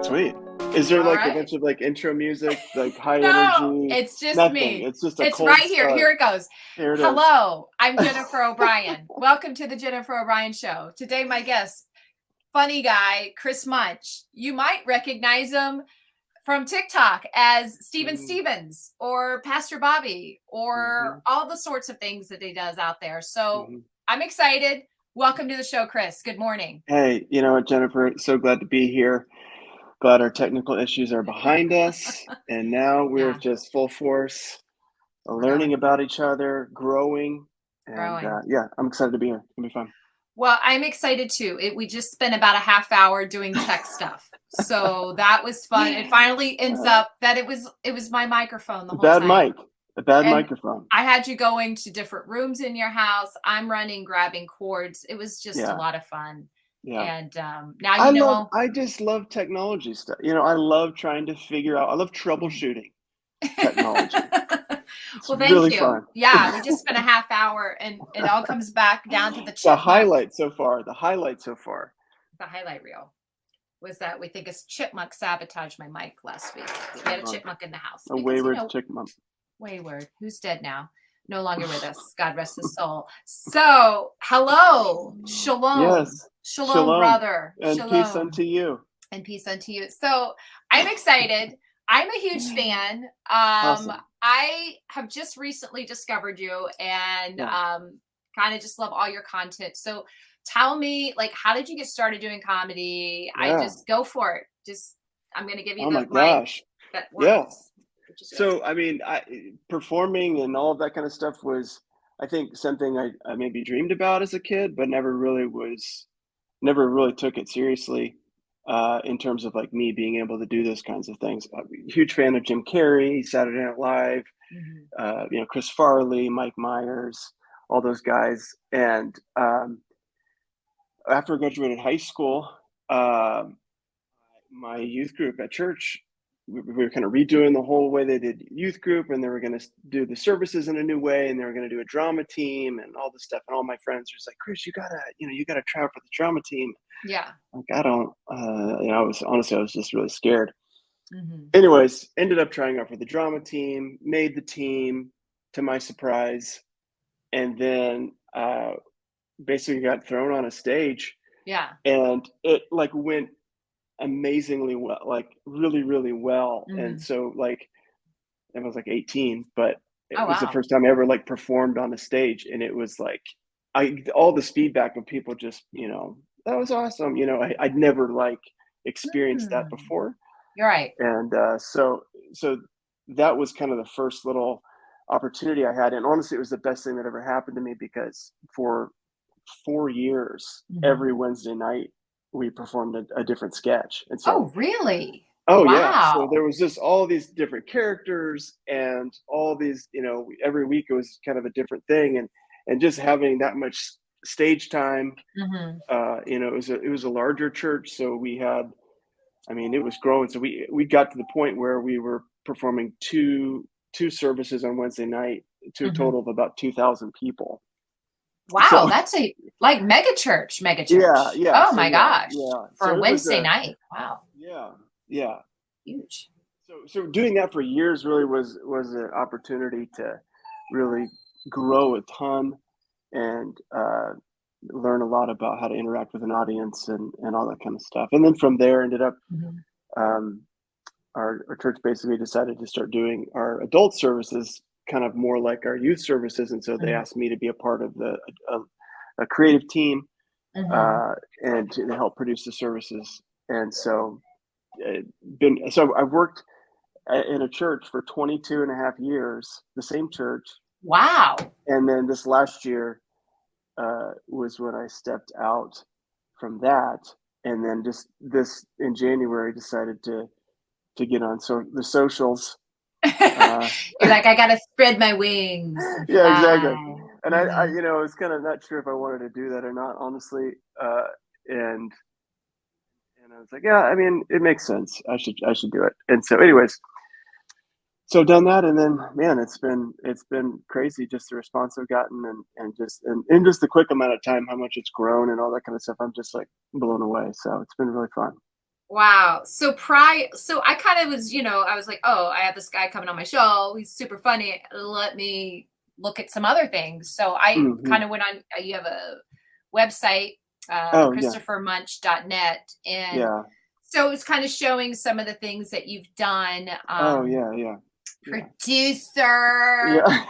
Sweet. Is there All like a right. bunch of like intro music, like high No, energy? it's just Nothing. me. It's just a It's right cold here. Here start. it goes. Here it is. Hello, I'm Jennifer O'Brien. Welcome to the Jennifer O'Brien Show. Today, my guest, funny guy, Chris Munch. You might recognize him from TikTok as Steven Mhm, Stevens or Pastor Bobby or mhm, all the sorts of things that he does out there. So mhm. I'm excited. Welcome to the show, Chris. Good morning. Hey, you know what, Jennifer? So glad to be here. Glad our technical issues are behind us, and now we're Yeah, just full force, we're learning going, about each other, growing, and growing. yeah, I'm excited to be here. It's gonna be fun. Well, I'm excited too. We just spent about a half hour doing tech stuff. So that was fun. It finally ends Uh, up that it was my microphone the a whole bad time. mic, a bad And microphone. I had you going to different rooms in your house. I'm running, grabbing cords. It was just a Yeah, lot of fun. yeah. And now you know. I just love technology stuff. You know, I love trying to figure out. I love Mhm. troubleshooting technology. It's Well, thank really you. fun. Yeah, we just spent a half hour and it all comes back down to the The chipmunk, highlight so far. The highlight so far. the highlight reel. Was that we think a chipmunk sabotaged my mic last week. We had a Chipmunk, chipmunk in the house a because, wayward chipmunk. wayward, who's dead now, no longer with us. God rest his soul. So, hello, shalom, Yes. shalom, Shalom brother, and peace shalom, unto you. and peace unto you. So, I'm excited. I'm a huge fan. Awesome. I have just recently discovered you and Yeah. kind of just love all your content. So, tell me, like, how did you get started doing comedy? I Yeah. just go for it. Just, I'm going to give you Oh my the mic gosh. that Yeah. works, which is yours. So, I mean, performing and all of that kind of stuff was, I think, something I maybe dreamed about as a kid, but never really took it seriously in terms of like me being able to do those kinds of things. I'm a huge fan of Jim Carrey, Saturday Night Live, Mhm. you know, Chris Farley, Mike Myers, all those guys. And after I graduated high school, um, my youth group at church, we were kind of redoing the whole way they did youth group, and they were going to do the services in a new way, and they were going to do a drama team and all this stuff. And all my friends were just like, Chris, you gotta try out for the drama team. Yeah. Like, I don't, you know, I was just really scared. Mhm. Anyways, ended up trying out for the drama team, made the team to my surprise, and then basically got thrown on a stage, Yeah. and it like went amazingly well, like really, really well. And Mhm. so like I was like 18, but Oh, it was the wow. first time I ever like performed on a stage, and it was like I all this feedback of people just, you know, that was awesome. You know, I'd never like experienced that Hmm. before. You're right. And so that was kind of the first little opportunity I had. And honestly, it was the best thing that ever happened to me because for 4 years, Mhm. every Wednesday night, we performed a different sketch. And so, Oh, really? oh yeah, so Wow. there was just all these different characters and all these, you know, every week it was kind of a different thing, and just having that much stage time. Mhm. You know, it was a larger church, so we had, I mean, it was growing. So we got to the point where we were performing two services on Wednesday night to a Mhm. total of about 2,000 people. Wow, So that's a like mega church, mega yeah, church. yeah. Oh So my yeah, gosh. yeah. For So a it was Wednesday a night. Wow. yeah, yeah. Huge. So doing that for years really was an opportunity to really grow a ton and learn a lot about how to interact with an audience and all that kind of stuff. And then from there, ended up Mhm. um, our church basically decided to start doing our adult services kind of more like our youth services, and so they Mhm. asked me to be a part of a creative team Mhm. uh, and to help produce the services. And so I've worked in a church for 22 and a half years, the same church. Wow. And then this last year was when I stepped out from that. And then just this in January decided to get on the socials. Uh, You're like, I gotta spread my wings and yeah, exactly. fly. And Mhm. you know, I was kind of not sure if I wanted to do that or not, honestly. And and I was like, yeah, I mean, it makes sense. I should do it. And so, anyways, so I've done that, and then man, it's been crazy just the response I've gotten, and just in just the quick amount of time how much it's grown and all that kind of stuff. I'm just like blown away. So it's been really fun. Wow. So I kind of was, I was like, oh, I have this guy coming on my show. He's super funny. Let me look at some other things. So I Hmm. kind of went on, you have a website, Oh yeah, christophermunch.net. And yeah. so it was kind of showing some of the things that you've done. Oh yeah, yeah, yeah, Producer, yeah,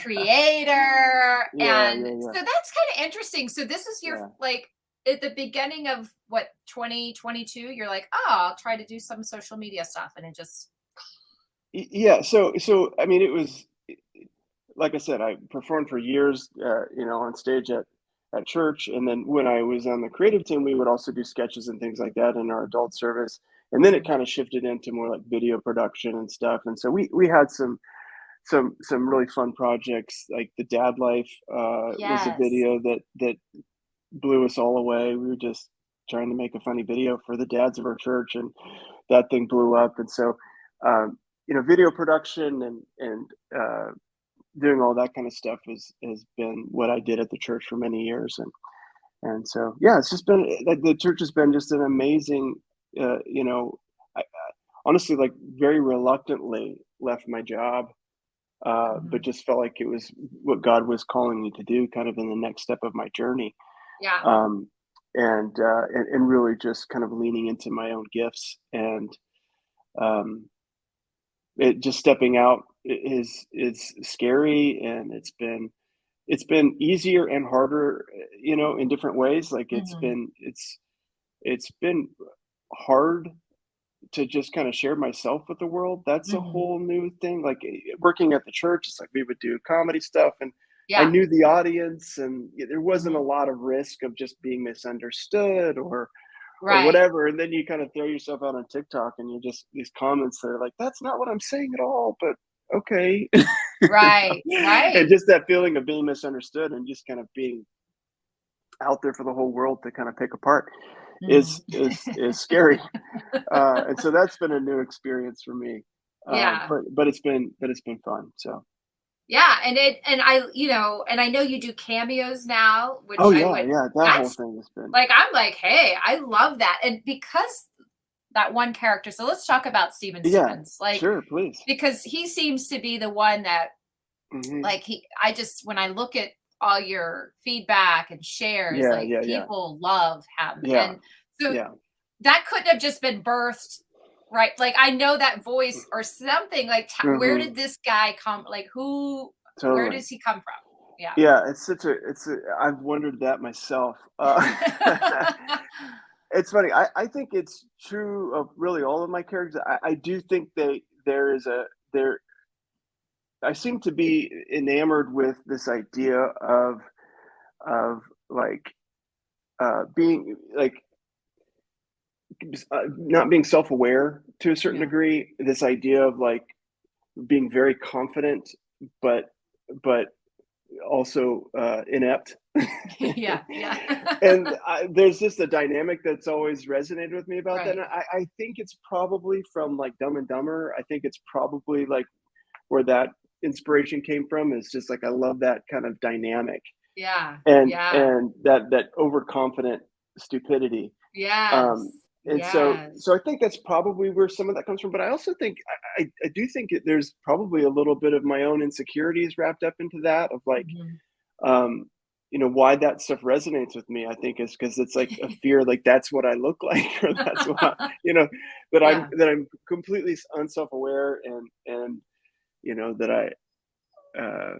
creator, yeah, and yeah, so yeah, that's kind of interesting. So this is your yeah. like at the beginning of what 2022, you're like, oh, I'll try to do some social media stuff, and it just Yeah. So I mean, it was like I said, I performed for years, on stage at church, and then when I was on the creative team, we would also do sketches and things like that in our adult service. And then it Mhm. kind of shifted into more like video production and stuff. And so we had some really fun projects, like the Dad Life was a Yes. video that blew us all away. We were just trying to make a funny video for the dads of our church, and that thing blew up. And so, video production and doing all that kind of stuff has been what I did at the church for many years. And so yeah, it's just been like the church has been just an amazing, I honestly like very reluctantly left my job, but Mhm. just felt like it was what God was calling me to do, kind of in the next step of my journey. Yeah. um, and really just kind of leaning into my own gifts, and um, it just stepping out is scary, and it's been easier and harder, in different ways. Like Mhm. it's been hard to just kind of share myself with the world. That's a Mhm. whole new thing. Like working at the church, it's like we would do comedy stuff, and I Yeah. knew the audience, and there wasn't a Mhm. lot of risk of just being misunderstood or Right. whatever. And then you kind of throw yourself out on TikTok, and you just these comments that are like, "That's not what I'm saying at all," but okay. Right. And Right. just that feeling of being misunderstood and just kind of being out there for the whole world to kind of pick apart Mhm. is scary. And so that's been a new experience for me. Yeah. But it's been fun. So Yeah, and I know you do cameos now, which oh I yeah, would yeah, that whole that's thing has been like, I'm like, "Hey, I love that." And because that one character, so let's talk about Steven yeah, Stevens, like, sure, please. because he seems to be the one that, Hmm. like, I just when I look at all your feedback and shares, Yeah, like, yeah, yeah, people love him, yeah, and so yeah. that couldn't have just been birthed, right? Like, I know that voice or something, like, where Hmm. did this guy come, like, where Totally. does he come from? Yeah. Yeah, I've wondered that myself. It's funny. I think it's true of really all of my characters. I do think there is a there. I seem to be enamored with this idea of like being like not being self-aware to a certain Yeah. degree. This idea of like being very confident, but but also inept. Yeah, yeah. And there's just a dynamic that's always resonated with me about that. And Right. I think it's probably from like Dumb and Dumber. I think it's probably like where that inspiration came from. Is just like I love that kind of dynamic, Yeah, yeah. and that overconfident stupidity. Yes. Um, and so Yes. so I think that's probably where some of that comes from. But I also think I do think there's probably a little bit of my own insecurities wrapped up into that, of like Mhm. um, why that stuff resonates with me. I think is because it's like a fear, like that's what I look like, or that's what you know Yeah. that I'm completely unself-aware, and that uh,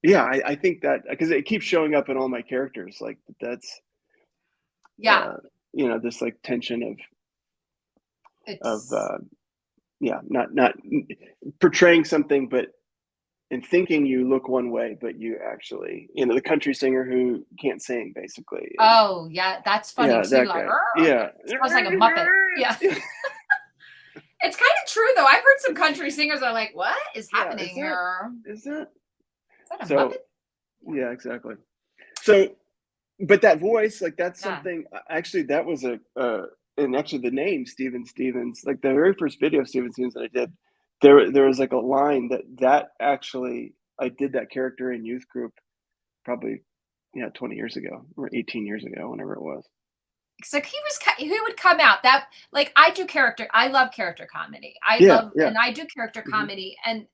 yeah, I think that because it keeps showing up in all my characters, like that's Yeah. uh, this like tension of It's yeah, not portraying something, but and thinking you look one way, but you actually, the country singer who can't sing, basically. And oh, yeah, that's funny yeah, too, that like, guy. "Arr," Yeah. sounds like a Muppet. Yeah. It's kinda true, though. I've heard some country singers are like, "What is Yeah. happening here? Is that Is that a so? Muppet?" Yeah. Yeah, exactly. So, but that voice, like that's Yeah. something. Actually, that was and actually the name Steven Stevens, like the very first video of Steven Stevens that I did, there was like a line that actually I did that character in youth group probably 20 years ago or 18 years ago, whenever it was. So he would come out that like I love character comedy. Yeah, yeah. I do character Hmm. comedy. And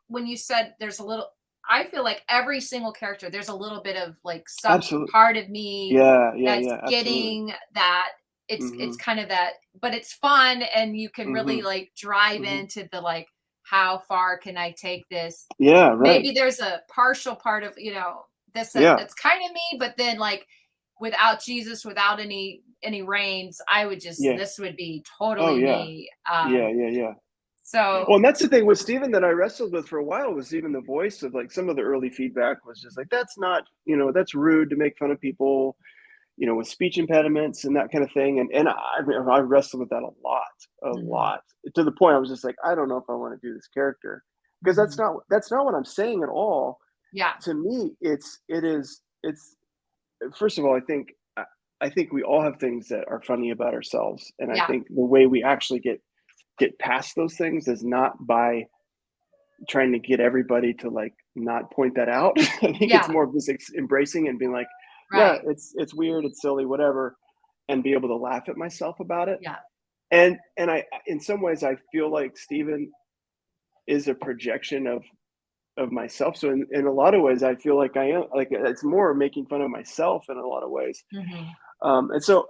when you said there's a little, I feel like every single character, there's a little bit of like some Absolutely. part of me Yeah, yeah, that's yeah, absolutely. getting that. It's Hmm. kind of that, but it's fun, and you can really Hmm. like drive Hmm. into the like, how far can I take this? Yeah, right. Maybe there's a partial part of, this Yeah, that's kind of me, but then like without Jesus, without any reigns, I would just, yeah. this would be Oh, totally yeah. me. Yeah, yeah, yeah. So Well, and that's the thing with Steven that I wrestled with for a while was even the voice of like some of the early feedback was just like, that's not, that's rude to make fun of people, with speech impediments and that kind of thing. And I wrestled with that a mhm, lot to the point I was just like, I don't know if I want to do this character because that's mhm. not what I'm saying at all. Yeah, To me, it's first of all, I think we all have things that are funny about ourselves, and I yeah, think the way we actually get past those things is not by trying to get everybody to like not point that out. I think it's yeah, more of just embracing and being like, yeah, right. it's weird, it's silly, whatever, and be able to laugh at myself about it. Yeah. And I, in some ways, I feel like Steven is a projection of myself. So in a lot of ways, I feel like I am like it's more making fun of myself in a lot of ways. Mhm. And so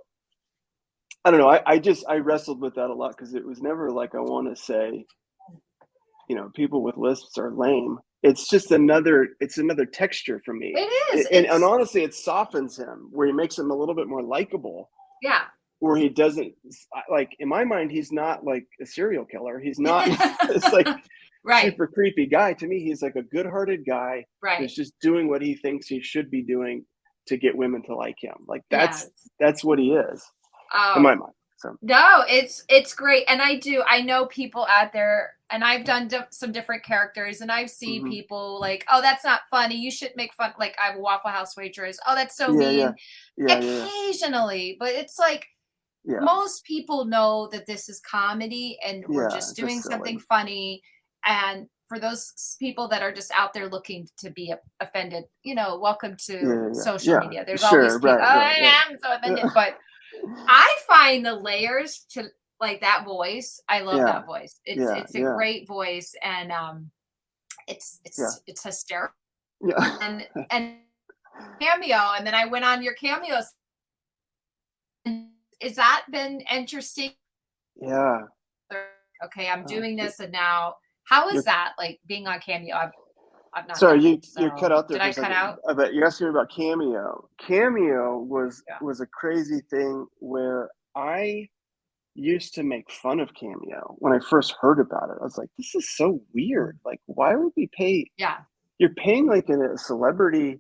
I don't know. I wrestled with that a lot because it was never like I want to say, people with lisps are lame. It's another texture for me. It is. And honestly, it softens him where he makes him a little bit more likable. Yeah. Where he doesn't like in my mind, he's not like a serial killer. He's not it's like Right, super creepy guy. To me, he's like a good-hearted guy right. who's just doing what he thinks he should be doing to get women to like him. Like Yes. that's what he is in Oh, my mind. So no, it's great. And I know people out there, and I've done some different characters, and I've seen mhm. people like, oh, that's not funny. You shouldn't make fun. Like, I'm a Waffle House waitress. Oh, that's so Yeah, yeah. mean. Yeah, yeah, Occasionally, but it's like yeah. most people know that this is comedy and Yeah, we're yeah, just doing just silly. something funny. And for those people that are just out there looking to be offended, welcome Yeah, to yeah, yeah. social Yeah. media. There's always Sure, people, right, oh, right, right. I'm so offended. Yeah. But I find the layers to like that voice. I love Yeah, that voice. It's yeah, it's a yeah, great voice, and it's yeah. it's it's hysterical. Yeah. And Cameo, and then I went on your cameos. Has that been interesting? Yeah. Okay, I'm Oh, doing shoot. this, and now how is You're that like being on Cameo? I've not sorry, done it, you're cut so out there did for I a cut second. out? But you're asking me about Cameo. Cameo was Yeah. was a crazy thing where I used to make fun of Cameo when I first heard about it. I was like, "This is so weird. Mhm. Like, why would we pay Yeah. you're paying like a celebrity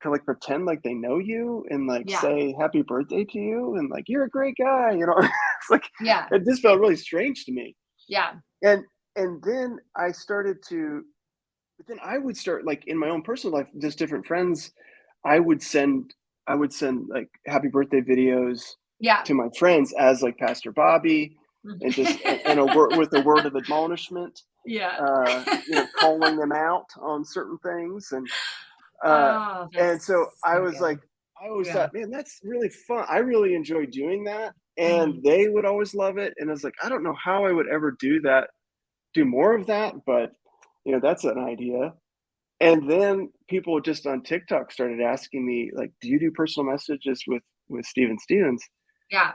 to like pretend like they know you and like Yeah. say happy birthday to you and like you're a great guy, you know." It's like Yeah. it just felt really strange to me. Yeah. And then I started to but then I would start like in my own personal life, just different friends, I would send I would send like happy birthday videos Yeah. to my friends as like Pastor Bobby Mhm. and just and a word with a word of admonishment, Yeah. calling them out on certain things uh, Oh, and so that's I so was like, good. I always Yeah. thought, man, that's really fun. I really enjoy doing that. And Mhm. they would always love it. And I was like, I don't know how I would ever do that, do more of that, but that's an idea. And then people just on TikTok started asking me, like, do you do personal messages with Steven Stevens? Yeah.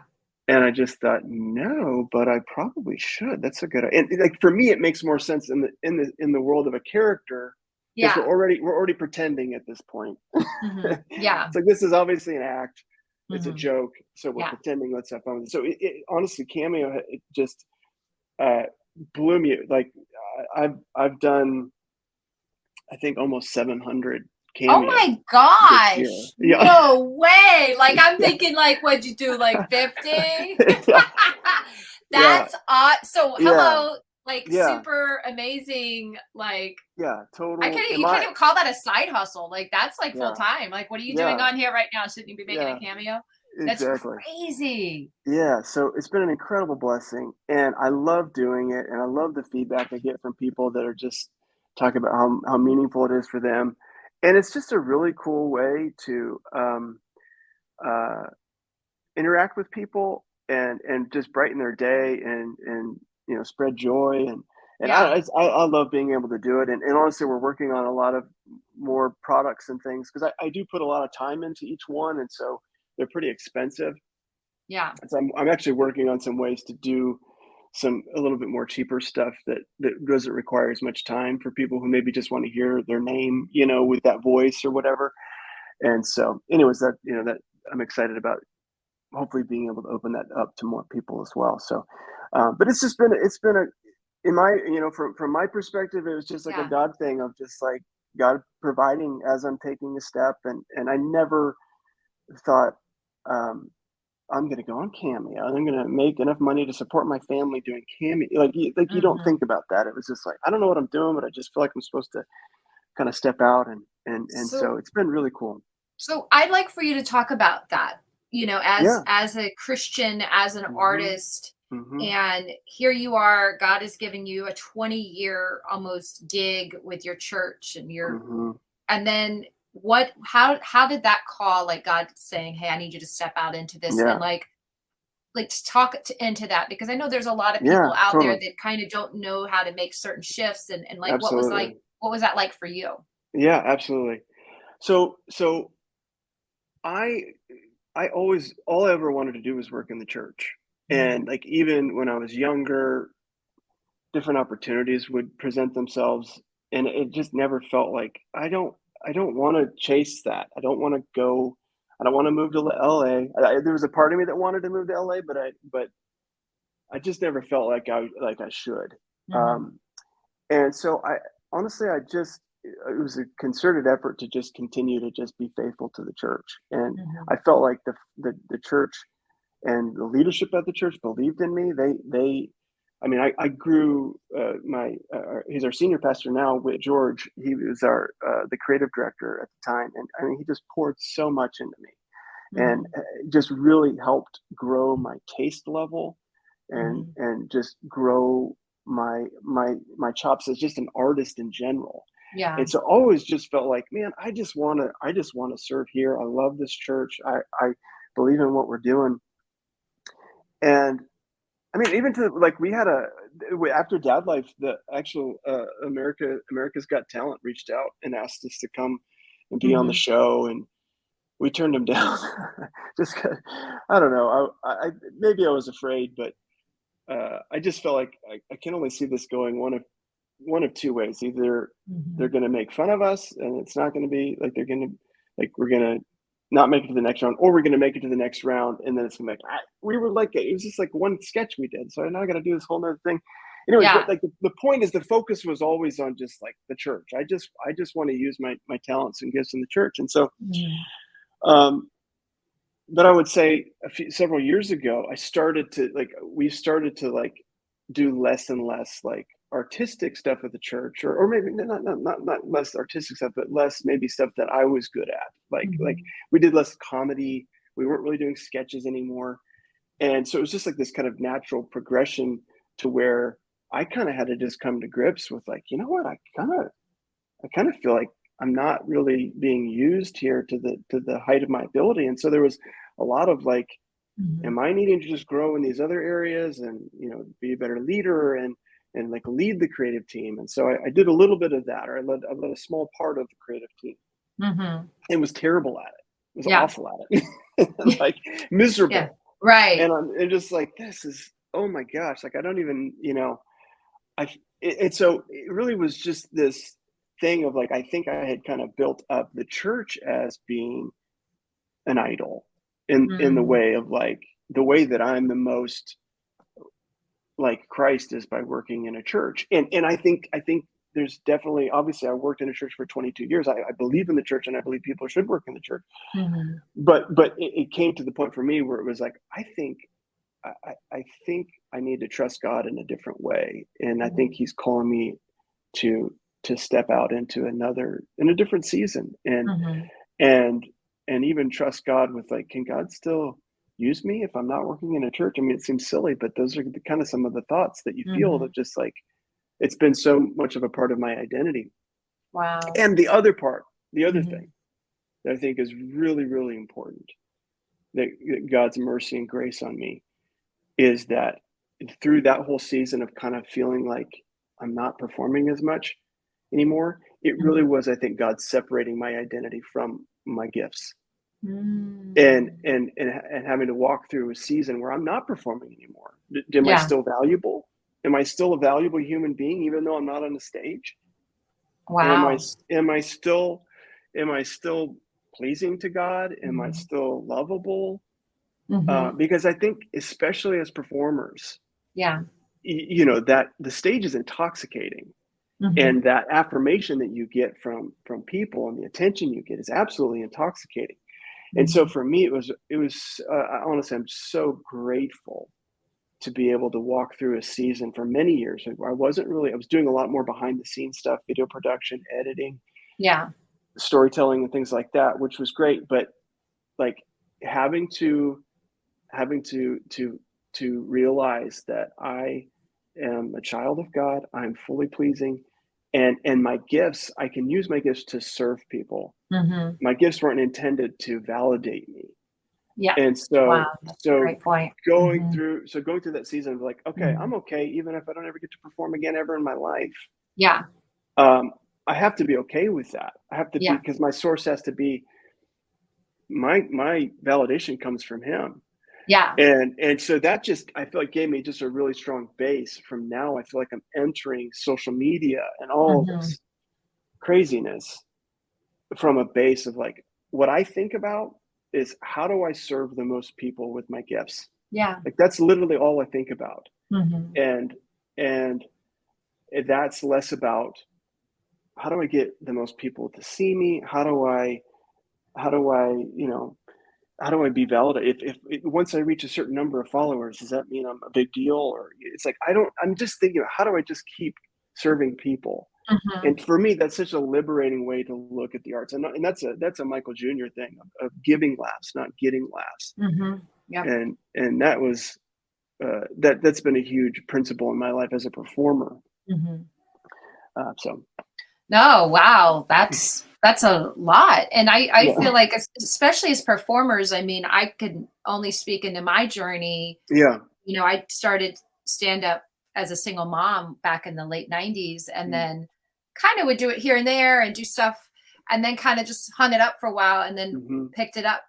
And I just thought, no, but I probably should. That's a good and like for me, it makes more sense in the world of a character because we're Yeah. already we're already pretending at this point. Mhm. Yeah. It's like this is obviously an act. It's a Mhm. joke, so we're Yeah. pretending. Let's have fun with it. So honestly, Cameo it just uh, blew me. Like I've done I think almost 700 Oh cameos my this year. gosh. Yeah, No way. Like I'm yeah, thinking like what'd you do like 50? yeah, yeah, That's odd. So yeah, hello, like yeah, super amazing. Like yeah. I Total. can't Am you can't I? even call that a side hustle. Like that's like full Yeah, time. Like what are you doing yeah, on here right now? Shouldn't you be making a yeah. cameo? That's exactly. crazy. Yeah, so it's been an incredible blessing, and I love doing it, and I love the feedback I get from people that are just talking about how meaningful it is for them, and it's just a really cool way to uh, interact with people and just brighten their day and spread joy and Yeah. I love being able to do it and honestly we're working on a lot of more products and things because I do put a lot of time into each one and so they're pretty expensive. Yeah. So I'm actually working on some ways to do some a little bit more cheaper stuff that doesn't require as much time for people who maybe just want to hear their name, with that voice or whatever. And so, anyways, that I'm excited about hopefully being able to open that up to more people as well. So, but it's been a in my from my perspective, it was just like a Yeah. God thing of just like God providing as I'm taking a step, and I never thought I'm going to go on Cameo. I'm going to make enough money to support my family doing Cameo. Like you don't Hmm. think about that. It was just like I don't know what I'm doing, but I just feel like I'm supposed to kind of step out and so So it's been really cool. So I'd like for you to talk about that, Yeah. as a Christian, as an Mhm. artist, Mhm. and here you are, God is giving you a 20-year almost gig with your church Mhm. and then how did that call, like God saying, "Hey, I need you to step out into this," and Yeah. to talk into that, because I know there's a lot of people Yeah, out there totally. that kind of don't know how to make certain shifts, and like Absolutely. what was that like for you? Yeah, absolutely. So I I always all I ever wanted to do was work in the church. Mm, And like even when I was younger, different opportunities would present themselves and it just never felt like I don't want to chase that. I don't want to move to LA. There was a part of me that wanted to move to LA, but I just never felt like I should. mhm, Um And so I honestly, it was a concerted effort to just continue to just be faithful to the church. And mhm, I felt like the church and the leadership at the church believed in me. I mean, I grew he's our senior pastor now, Whit George. He was the creative director at the time. And I mean, he just poured so much into me and mhm, just really helped grow my taste level mhm. and just grow my chops as just an artist in general. Yeah. And so I always just felt like, man, I just want to serve here. I love this church. I believe in what we're doing. And I mean, even to like we had after Dad Life, the actual America's Got Talent reached out and asked us to come and be on the Mhm. show, and we turned him down. Just 'cause- I don't know. Maybe I was afraid, but I just felt like I can only see this going one of two ways. Either they're Mhm. going to make fun of us, and it's not going to be like they're going to like we're going to not make it to the next round, or we're going to make it to the next round, and then it's going to be like we were like it was just like one sketch we did, so now I got to do this whole other thing. Anyways, but Yeah. like the point is the focus was always on just like the church. I just want to use my talents and gifts in the church, and so Mhm. um, but I would say several years ago, we started to like do less and less like artistic stuff at the church, or maybe not less artistic stuff, but less maybe stuff that I was good at. Like Mhm. we did less comedy. We weren't really doing sketches anymore, and so it was just like this kind of natural progression to where I kind of had to just come to grips with like, you know what, I kind of feel like I'm not really being used here to the height of my ability. And so there was a lot of like, Mhm. am I needing to just grow in these other areas and be a better leader and like lead the creative team? And so I did a little bit of that, or I led a small part of the creative team. Mhm. And was terrible at it. Was Yeah. awful at it, like Yeah. miserable. And Right. I'm just like, this is oh my gosh, like I don't even and so it really was just this thing of like I think I had kind of built up the church as being an idol in the Mm. way of like the way that I'm the most like Christ is by working in a church. And I think there's definitely obviously I worked in a church for 22 years. I believe in the church and I believe people should work in the church. Mhm. But it came to the point for me where it was like I think I need to trust God in a different way. And I think Mhm. he's calling me to step out into in a different season and Mhm. and and even trust God with like can God still use me if I'm not working in a church? I mean, it seems silly, but those are the kind of some of the thoughts that you feel Mhm. that just like, it's been so much of a part of my identity. Wow. And the other Mhm. thing that I think is really, really important, that God's mercy and grace on me, is that through that whole season of kind of feeling like I'm not performing as much anymore, it really Mhm. was, I think, God separating my identity from my gifts, and Mm. having to walk through a season where I'm not performing anymore. Am I Yeah. still valuable? Am I still a valuable human being even though I'm not on the stage? Wow. Am I still pleasing to God? Am I Mhm. still lovable? Mhm. Because I think, especially as performers, Yeah. that the stage is intoxicating, Mhm. and that affirmation that you get from people and the attention you get is absolutely intoxicating. And so Mhm. for me, honestly, I'm so grateful to be able to walk through a season for many years where I was doing a lot more behind the scenes stuff, video production, editing, Yeah. storytelling, and things like that, which was great. But like, having to having to realize that I am a child of God, I'm fully pleasing, and my gifts, I can use my gifts to serve people. Mhm. My gifts weren't intended to validate me. Yeah. And Wow, so that's a so great point. going Mhm. through so going through that season of like, okay, Mhm. I'm okay even if I don't ever get to perform again ever in my life. Yeah. Um, I have to be okay with that. I have to be, Yeah. because my source has to be, my validation comes from him. Yeah. And so that just, I feel like, gave me just a really strong base. From now, I feel like I'm entering social media and all of Mhm. this craziness from a base of like, what I think about is, how do I serve the most people with my gifts? Yeah. Like, that's literally all I think about. Mhm. And and that's less about, how do I get the most people to see me? How do I, how do I be validated? If once I reach a certain number of followers, does that mean I'm a big deal? Or it's like, I don't. I'm just thinking, how do I just keep serving people? Mhm. And for me, that's such a liberating way to look at the arts, and that's a Michael Jr. thing of giving laughs, not getting laughs. Mhm. Yep. And that was, that's been a huge principle in my life as a performer. Mhm. So No, wow, that's a lot, and I yeah, feel like especially as performers, I mean, I could only speak into my journey. yeah, I started stand up as a single mom back in the late 90s and mm, then kind of would do it here and there and do stuff and then kind of just hung it up for a while and then hmm picked it up,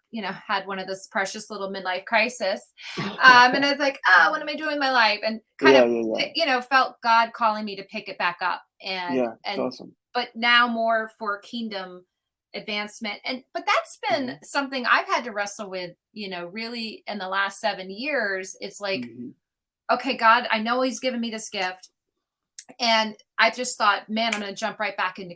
had one of this precious little midlife crisis. And I was like, what am I doing in my life? And kind yeah, of, yeah, yeah, felt God calling me to pick it back up yeah. It's and, awesome. but now more for kingdom advancement. But that's been Hmm something I've had to wrestle with, really in the last 7 years. It's like, hmm okay, God, I know he's given me this gift. And I just thought, man, I'm going to jump right back into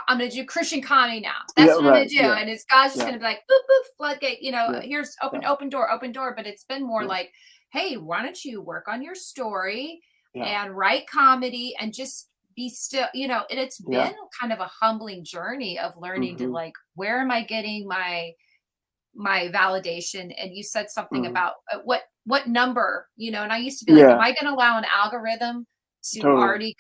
I'm going to do Christian comedy now. Yeah, That's what I'm going right. to do. Yeah, And it's God's just yeah, going to be like, boop, boop, floodgate, yeah, here's yeah, open door, open door. But it's been more yeah, like, hey, why don't you work on your story yeah, and write comedy and just be still, and it's yeah. been kind of a humbling journey of learning to Mhm, like, where am I getting my validation? And you said something mhm. about what number, and I used to be like, am Yeah, I going to allow an algorithm to totally. already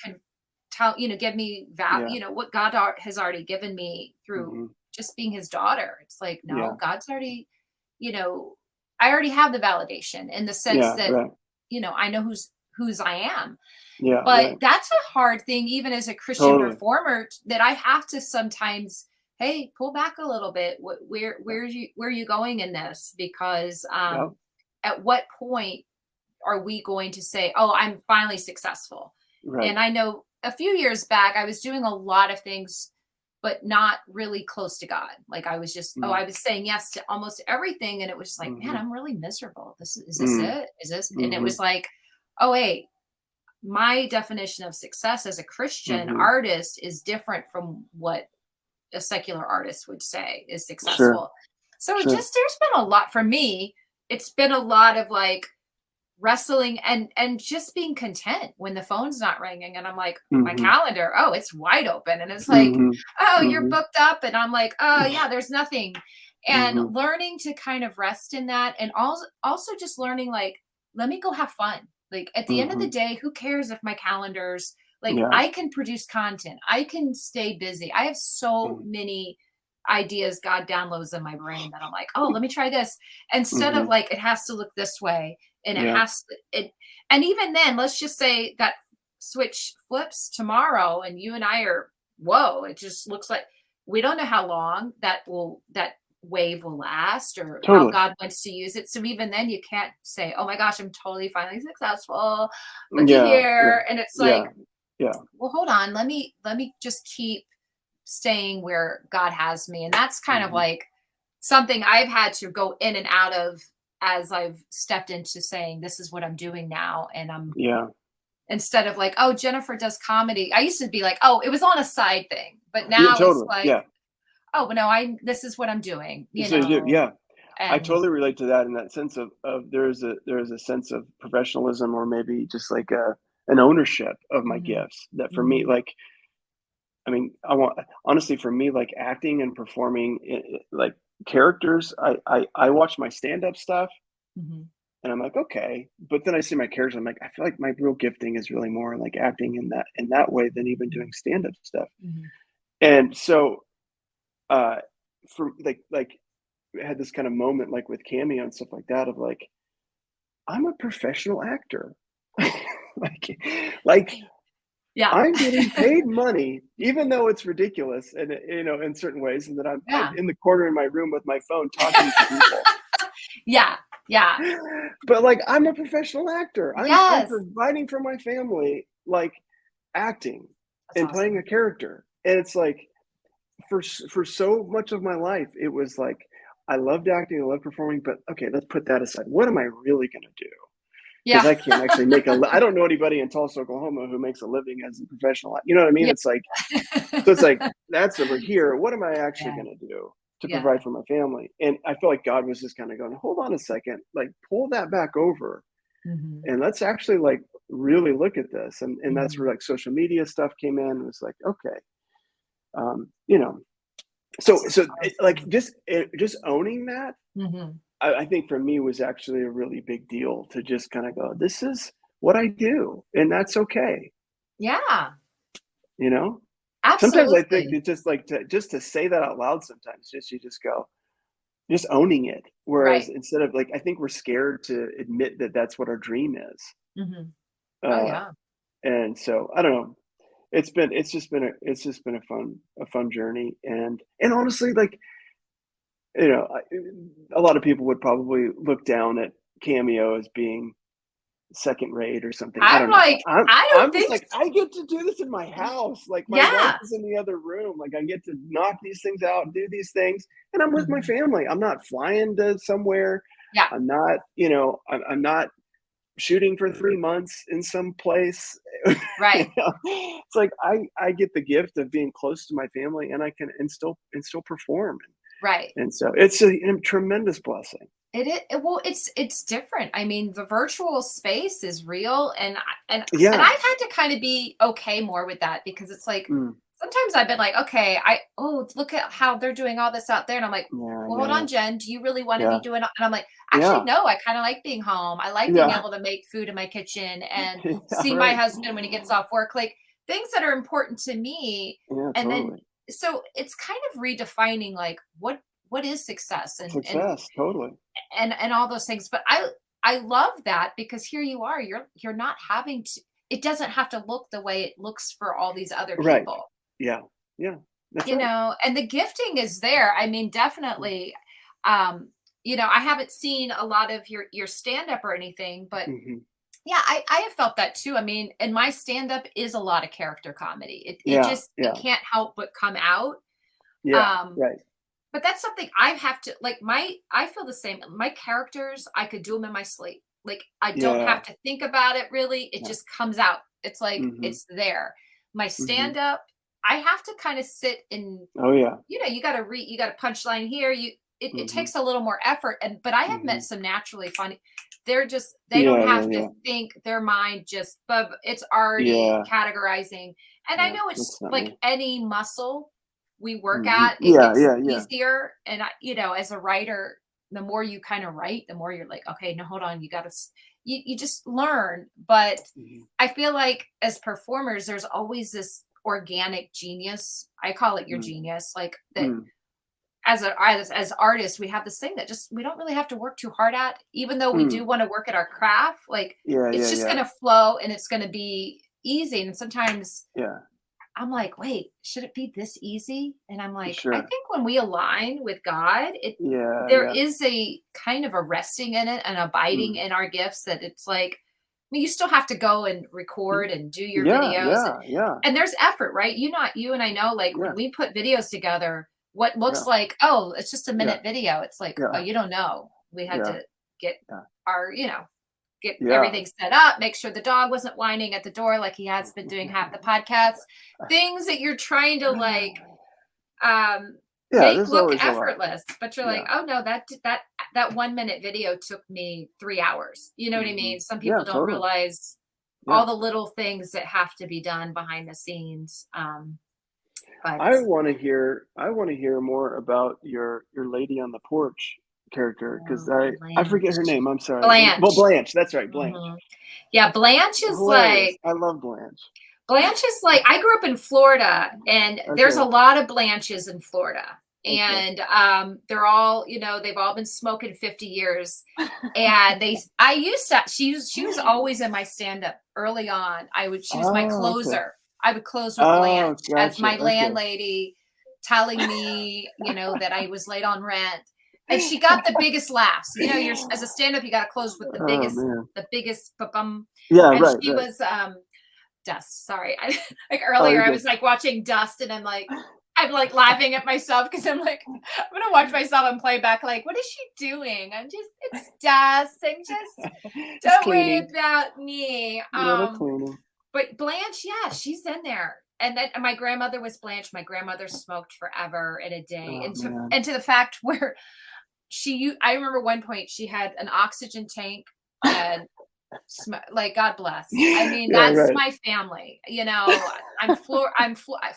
tell, give me Yeah, what God has already given me through mhm. just being his daughter? It's like, no, Yeah, God's already, you know I already have the validation in the sense yeah, that, right. I know whose I am. Yeah, But right. that's a hard thing, even as a Christian Totally. performer, that I have to sometimes, hey, pull back a little bit. Yeah, Where are you going in this? Because yep, at what point are we going to say, oh, I'm finally successful? right. And I know a few years back, I was doing a lot of things, but not really close to God. Like I was just, Mm, I was saying yes to almost everything. And it was just like, man, mhm, I'm really miserable. Is this mm, it? Is this? And it mhm, was like, oh, wait, my definition of success as a Christian mhm. artist is different from what a secular artist would say is Sure, successful. So sure. there's been a lot for me. It's been a lot of like wrestling and just being content when the phone's not ringing and I'm like, my Mhm, calendar, oh, it's wide open. And it's like, mhm, oh, you're mhm. booked up. And I'm like, oh yeah, there's nothing. and Hmm. learning to kind of rest in that, and also just learning like, let me go have fun. Like at the end of the Hmm. day, who cares if my calendar's like, Yeah. I can produce content, I can stay busy. I have so Hmm. many ideas God downloads in my brain that I'm like, oh, let me try this. Instead of Hmm. like, it has to look this way, and it Yeah. has to it and even then, let's just say that switch flips tomorrow and you and I are, whoa, it just looks like we don't know how long that wave will last or how Totally. God wants to use it. So even then you can't say, oh my gosh, I'm totally finally successful. Looky Yeah. Yeah. here. And it's Yeah. like, Yeah. well, hold on, let me just keep staying where God has me. And that's kind of Hmm. like something I've had to go in and out of as I've stepped into saying, this is what I'm doing now. And I'm Yeah. instead of like, oh, Jennifer does comedy. I used to be like, oh, it was on a side thing. But Yeah. now it's Totally. like, Yeah. oh, no, this is what I'm doing, So you do. Yeah. I and totally relate to that in that sense of there is a sense of professionalism or maybe just like an ownership of my mhm, gifts that for me mhm, like I mean I want honestly for me like acting and performing like characters I watch my stand up stuff mhm, and I'm like okay but then I see my characters I'm like I feel like my real gifting is really more like acting in that way than even doing stand up stuff mhm. and so uh for like I had this kind of moment like with Cameo and stuff like that of like I'm a professional actor. Like like, Yeah. I'm getting paid money, even though it's ridiculous and, in certain ways, and that I'm Yeah. in the corner in my room with my phone talking to people. Yeah. Yeah. But, like, I'm a professional actor. I'm Yes. providing for my family, like, acting That's and playing awesome. a character, and it's like, for so much of my life, it was like, I loved acting, I loved performing, but, okay, let's put that aside. What am I really gonna do? Because Yeah. I can't actually I don't know anybody in Tulsa, Oklahoma who makes a living as a professional. You know what I mean? Yeah. It's like so it's like that's over here. What am I actually Yeah. going to do to Yeah. provide for my family? And I feel like God was just kind of going, hold on a second, like pull that back over Mhm. and let's actually like really look at this. And that's where Mhm. like social media stuff came in. It was like, okay, you know, so like Awesome. just owning that Mhm. I think for me was actually a really big deal to just kind of go, this is what I do, and that's okay, Yeah. you know? Sometimes I think Absolutely. it's just like to say that out loud sometimes, just you just go, just owning it. Whereas Right. instead of like, I think we're scared to admit that that's what our dream is. Mhm. Oh, Uh, yeah. and so I don't know. It's just been a fun journey, and honestly, like a lot of people would probably look down at Cameo as being second rate or something. I I'm don't know. like, I'm I don't I'm just think like I get to do this in my house. Like my wife yeah. is in the other room. Like I get to knock these things out, do these things, and I'm with my Mhm. family. I'm not flying to somewhere. Yeah. I'm not, I'm not shooting for 3 months in some place. Right. It's like I get the gift of being close to my family, and I can and still perform. Right. And so it's a tremendous blessing. Well, it's different. I mean, the virtual space is real, and Yeah. I've had to kind of be okay more with that because it's like Mm. sometimes I've been like, okay, look at how they're doing all this out there, and I'm like, Yeah. well, hold Yeah. on, Jen, do you really want to be Yeah. doing? And I'm like, actually, Yeah. no, I kind of like being home. I like being Yeah. able to make food in my kitchen and Yeah, see my right. husband when he gets off work, like things that are important to me. Yeah, And then totally. so it's kind of redefining like what is success Success, totally. and all those things. But I love that because here you are, you're not having to, it doesn't have to look the way it looks for all these other Right. people, Yeah. Yeah. That's right. and the gifting is there. I mean, definitely. um I haven't seen a lot of your stand up or anything, but Mhm. yeah, I have felt that too. I mean, and my stand up is a lot of character comedy. It Yeah. just it Yeah. can't help but come out. Yeah. um Right. But that's something I have to like I feel the same. My characters, I could do them in my sleep. Like I don't Yeah. have to think about it really. It Yeah. just comes out. It's like Mhm. it's there. My Mhm. stand up, I have to kind of sit in, Oh, yeah. you got a punchline here. It Mhm. takes a little more effort, but I have met Mhm. some naturally funny. They don't Yeah, yeah, have to yeah. think, their mind just it's already Yeah. categorizing. And I Yeah. know it's That's not like me. any muscle, we work Mhm. at, it Yeah, gets yeah, yeah. easier. And as a writer, the more you kind of write, the more you're like, okay, no, hold on, you got to, you just learn. But Mhm. I feel like as performers, there's always this organic genius. I call it your Mm, genius, like that. mm. As artists, we have this thing that just we don't really have to work too hard at, even though we Mm. do want to work at our craft. Like Yeah, it's yeah, just yeah, gonna flow and it's gonna be easy. And sometimes yeah. I'm like, wait, should it be this easy? And I'm like, I Sure. think when we align with God, Yeah, there yeah. is a kind of a resting in it and abiding Mm. in our gifts that it's like, I mean, you still have to go and Y record and do your yeah, videos yeah, yeah, and there's effort, right? You and I know, like when yeah, we put videos together, what looks yeah, like, oh, it's just a yeah, minute video. It's like, oh, yeah, you don't know. We had yeah, to get yeah, our, get yeah. everything set up, make sure the dog wasn't whining at the door like he has been doing half the podcast. Things that you're trying to like Yeah, make there's look always a lot. effortless, but you're like, Yeah. oh no, that 1 minute video took me 3 hours. You know what I Mhm. mean? Some Yeah, people don't totally. realize all Yeah. the little things that have to be done behind the scenes. But I wanna hear more about your lady on the porch character, 'cause I forget her Blanche. name, I'm sorry. Well, Blanche. Blanche, that's right, Blanche. Mhm. Yeah, Hilarious. I love Blanche. Blanche is like I grew up in Florida, and there's a Okay, lot of Blanches in Florida. okay. And they're all, they've all been smoking 50 years. And I used to, she was always in my stand up early on. She was my Oh, okay. closer. I would close with Oh, Blanche as gotcha, my okay. landlady telling me, that I was late on rent. And she got the biggest laughs. You're as a stand up, you got to close with Oh, man. the biggest, bum. Yeah, And right, she right. was, Dust. Sorry. Like Oh, earlier, you're I good. was like watching Dust, and I'm like laughing at myself because I'm like, I'm gonna watch myself and play back. Like, what is she doing? It's Dust. Just Don't worry cleaning. about me. Little cleaning. But Blanche, yeah, she's in there. And then my grandmother was Blanche. My grandmother smoked forever in a day, Oh, and to man. and to the fact where I remember one point she had an oxygen tank and like God bless. I mean, Yeah, that's right. my family.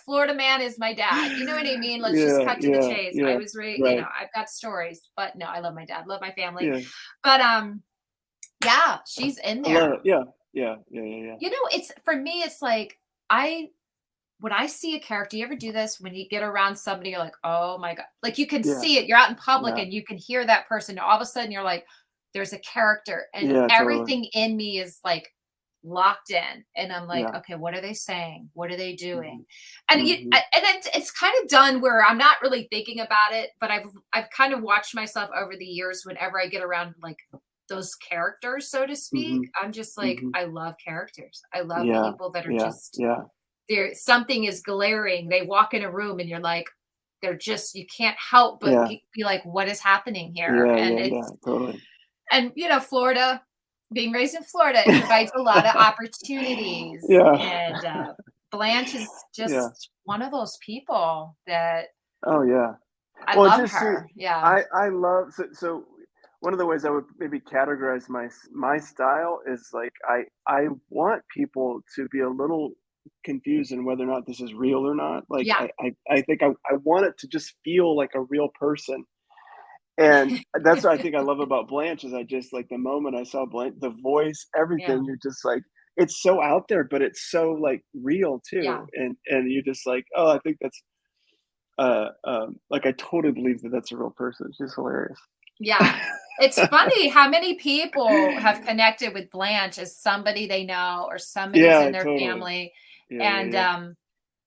Florida man is my dad. You know what I mean? Let's just Yeah, cut to the yeah, chase. I yeah. was Right. I've got stories, but no, I love my dad, love my family. Yeah. But yeah, she's in I love it. there. Yeah. Yeah, yeah, yeah, yeah. It's for me, it's like I when I see a character, you ever do this when you get around somebody, you're like, oh my God. Like you can Yeah, see it, you're out in public yeah. and you can hear that person. All of a sudden you're like, there's a character, and Yeah, totally. everything in me is like locked in. And I'm like, Yeah. okay, what are they saying? What are they doing? Mhm. And Mhm. it's kind of done where I'm not really thinking about it, but I've kind of watched myself over the years whenever I get around like those characters, so to speak. Mhm. I'm just like, Mhm. I love characters. I love Yeah. people that are Yeah. just Yeah. there something is glaring. They walk in a room and you're like, they're just you can't help but Yeah. be like, what is happening here? Yeah, And yeah, it's yeah. Totally. and Florida, being raised in Florida, it provides a lot of opportunities. Yeah. And Blanche is Yeah. just one of those people that Oh, yeah. I Well, love just see, her. Yeah. I love so one of the ways I would maybe categorize my style is like I want people to be a little confused in whether or not this is real or not. Like Yeah. I think I want it to just feel like a real person. And that's what I think I love about Blanche is I just like the moment I saw Blanche, the voice, Yeah. everything, you're just like it's so out there, but it's so like real too. Yeah. And you're just like, oh, I think that's like I totally believe that that's a real person. She's hilarious. Yeah. It's funny how many people have connected with Blanche as somebody they know or somebody's in Yeah, their totally. family. Yeah, yeah, And yeah, yeah.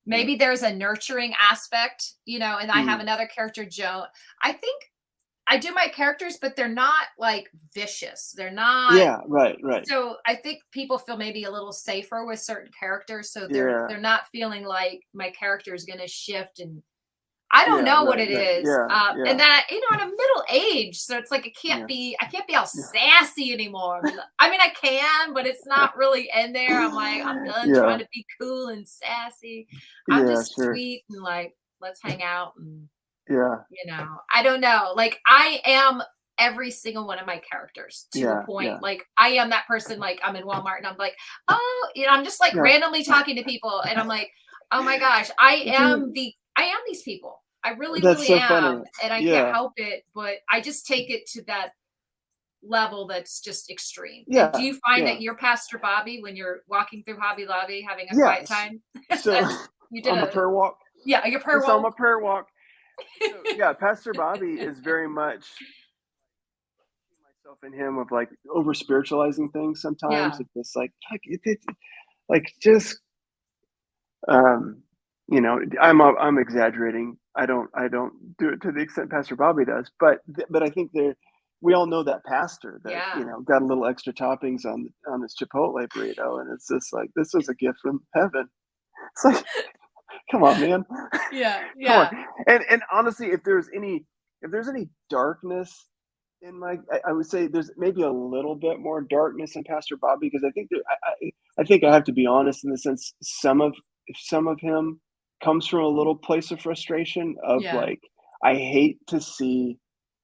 maybe there's a nurturing aspect, and I have Mm. another character, Joan. I think I do my characters, but they're not like vicious. They're not. Yeah, right, right. So I think people feel maybe a little safer with certain characters. So they're Yeah, not feeling like my character is going to shift, and I don't yeah, know what right, it right. is. Yeah, And yeah, that, I'm a middle age. So it's like, yeah, I can't be all sassy anymore. I mean, I can, but it's yeah. not really in there. I'm like, I'm done trying Yeah, to be cool and sassy. I'm yeah, just sure. sweet and like, let's hang out. And, Yeah, I don't know. Like, I am every single one of my characters to a yeah, point. yeah, Like, I am that person, like, I'm in Walmart and I'm like, oh, I'm just like yeah. randomly talking to people. And I'm like, oh my gosh, I Do am you the I am these people. I really, That's really so funny. am. And I can't Yeah. help it, but I just take it to that level that's just extreme. And do Yeah. you find Yeah. that you're Pastor Bobby when you're walking through Hobby Lobby having a quiet Yes. time? So That's you did on my a prayer walk. yeah, your prayer Just on my walk. prayer walk. So yeah, Pastor Bobby is very much myself and him of like over spiritualizing things sometimes. Yeah. It's just like just um I'm exaggerating. I don't do it to the extent Pastor Bobby does, but I think we all know that pastor that Yeah. got a little extra toppings on this Chipotle burrito, and it's just like this was a gift from heaven. It's like, come on, man. Yeah. Come on. Yeah. And honestly, if there's any darkness in I would say there's maybe a little bit more darkness in Pastor Bobby because I think I think I have to be honest in the sense some of him comes from a little place of frustration of Yeah. like I hate to see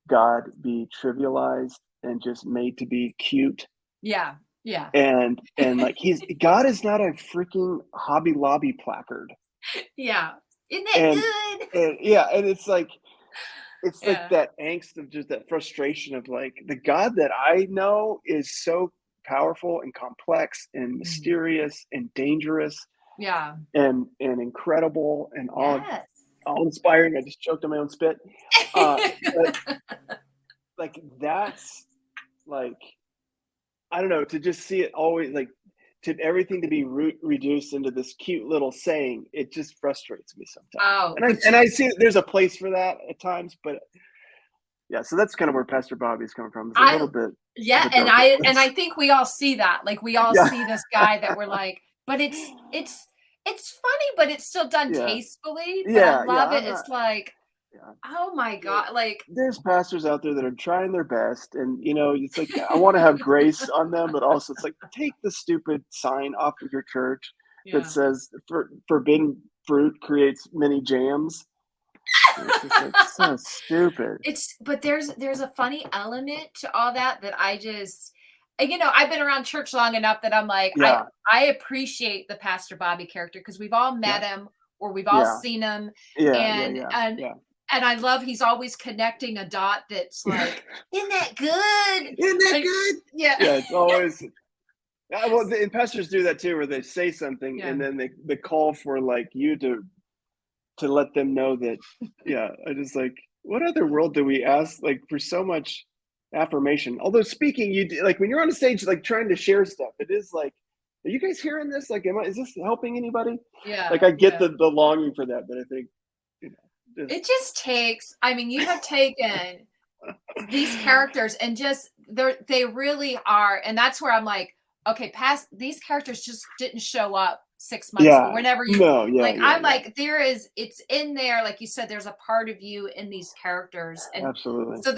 God be trivialized and just made to be cute Yeah. Yeah. and like God is not a freaking Hobby Lobby placard. Yeah. Isn't that And good? and yeah, and it's like Yeah. that angst of just that frustration of like the God that I know is so powerful and complex and Mhm. mysterious and dangerous Yeah. and incredible and Yes. all inspiring. I just choked on my own spit. But like that's like I don't know to just see it always like to everything to be reduced into this cute little saying. It just frustrates me sometimes, Oh, and I but and I see that there's a place for that at times, but yeah, so that's kind of where Pastor Bobby's coming from. It's a I little bit of yeah, a and darker I place. think we all see that. Like we all Yeah. see this guy that we're like, but it's funny, but it's still done Yeah. tastefully. But I Yeah, yeah, love it. I'm not It's like, yeah. oh my There God, like there's pastors out there that are trying their best, and, it's like, I wanna have grace on them, but also it's like, take the stupid sign off of your church that yeah. says, "Forbidden fruit creates many jams." And it's just like, so stupid. It's but there's a funny element to all that that I just and, I've been around church long enough that I'm like, Yeah, I appreciate the Pastor Bobby character because we've all yeah, met him or we've all yeah, seen him, yeah, yeah, and yeah, and yeah. and I love he's always connecting a dot that's like, "Isn't that good?" Isn't that Like, good? yeah. Yeah, it's always well, and pastors do that too, where they say something Yeah. and then they call for like you to let them know that. Yeah, I just like what other world do we ask like for so much affirmation? Although speaking, like when you're on a stage like trying to share stuff, it is like, are you guys hearing this? Like, is this helping anybody? Like, Yeah, I get yeah. the longing for that, but I think you It just just takes I mean, you have taken these characters and just they really are and that's where I'm like, okay, past these characters just didn't show up 6 months ago. yeah, Whenever you no, yeah, like, yeah, I'm yeah, like, it's in there, like you said, there's a part of you in these characters. And absolutely. so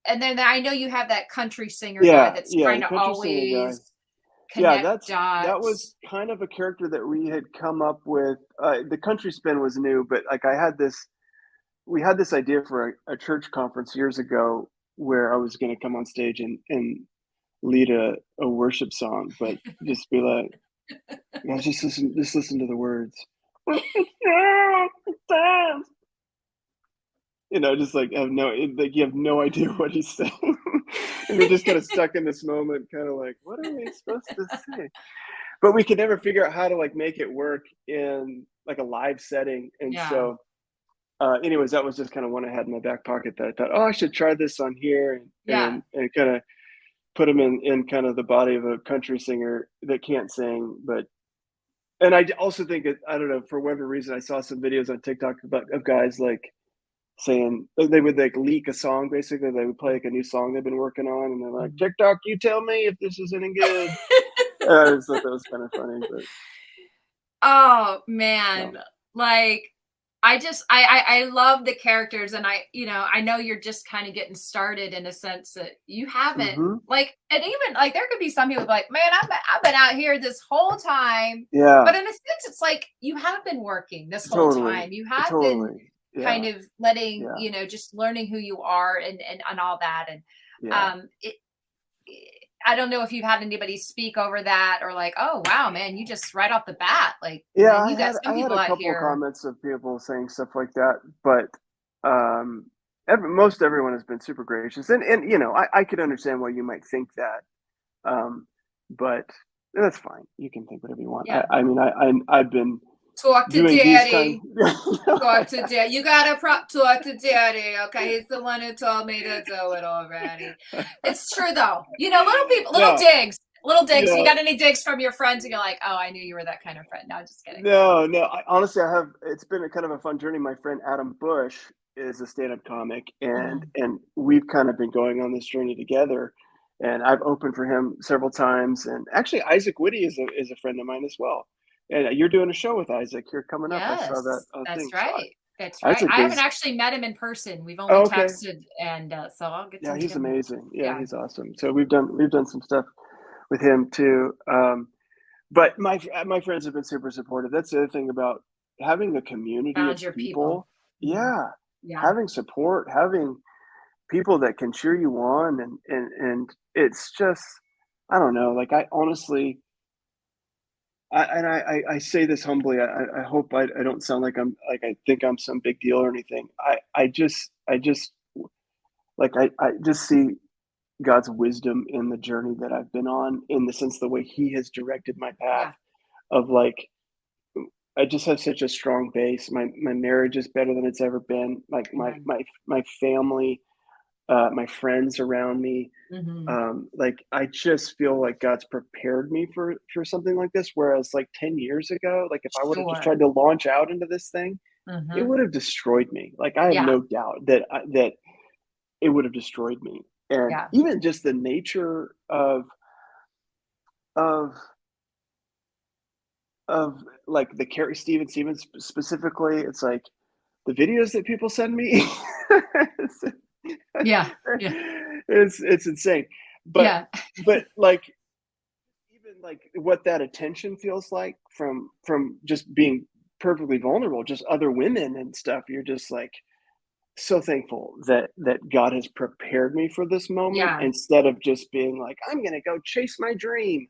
and then I know you have that country singer guy Yeah, that's yeah, trying the to country singer guy. always Yeah, connect that dots. was kind of a character that we had come up with. The country spin was new, but like we had this idea for a church conference years ago where I was going to come on stage and lead a worship song, but just be like, guys, just listen to the words. Just like like you have no idea what he's saying, and you're just kind of stuck in this moment, kind of like, what are we supposed to say? But we could never figure out how to like make it work in like a live setting, and Yeah. so anyways, that was just kind of one I had in my back pocket that I thought, oh, I should try this on here Yeah. and kind of put him in kind of the body of a country singer that can't sing, but and I also think I don't know for whatever reason I saw some videos on TikTok of guys like saying like, they would like leak a song basically they would play like a new song they've been working on and they're like Mhm. TikTok, you tell me if this is any good. I just thought that was kind of funny, but Oh no. man, like I love the characters and I know you're just kind of getting started in a sense that you haven't Hmm. like and even like there could be some people like, man, I've been out here this whole time. Yeah, But in a sense, it's like you have been working this whole totally, time. You have been totally. Yeah, kind of letting, yeah, just learning who you are and all that. And yeah. um it I don't know if you've had anybody speak over that or like, oh wow, man, you just right off the bat, like Yeah, then you got some I had people a out couple here. comments of people saying stuff like that, but most everyone has been super gracious, and I could understand why you might think that, um, but that's fine. You can think whatever you want. Yeah. I mean, I've been Talk to doing these kind. daddy. Talk to dad. You gotta talk to daddy. Okay, he's the one who told me to do it already. It's true though. Little people, little No, digs, little digs. You yeah, got any digs from your friends, and you're like, oh, I knew you were that kind of friend. No, just kidding. no, no. Honestly, I have. It's been a kind of a fun journey. My friend Adam Bush is a stand-up comic, and Mhm. we've kind of been going on this journey together. And I've opened for him several times. And actually, Isaac Whitty is a friend of mine as well. And you're doing a show with Isaac here coming up. I saw that Yes, thing. that's So right. That's right. Isaac I haven't is actually met him in person. We've only okay. texted, and so I'll get to Yeah, meet he's him. amazing. Yeah, Yeah, he's awesome. So we've done some stuff with him too. But my friends have been super supportive. That's the other thing about having a community of found your people. people. Mhm. Yeah, Yeah, having support, having people that can cheer you on, and it's just I don't know. Like I honestly, I say this humbly. I hope I don't sound like I think I'm some big deal or anything. I just like I just see God's wisdom in the journey that I've been on, in the sense the way He has directed my path yeah, of like I just have such a strong base. My marriage is better than it's ever been. Like amen. my family, my friends around me. Mhm. Like I just feel like God's prepared me for something like this. Whereas like 10 years ago, like if I would have just Sure. tried to launch out into this thing, it Mhm. would have destroyed me. Like I have Yeah, no doubt that it would have destroyed me. And yeah, even just the nature of of like the Carrie Stevens specifically, it's like the videos that people send me, it's, yeah, yeah, it's insane. But yeah, like even like what that attention feels like from just being perfectly vulnerable, just other women and stuff. You're just like so thankful that God has prepared me for this moment yeah, instead of just being like, I'm gonna go chase my dream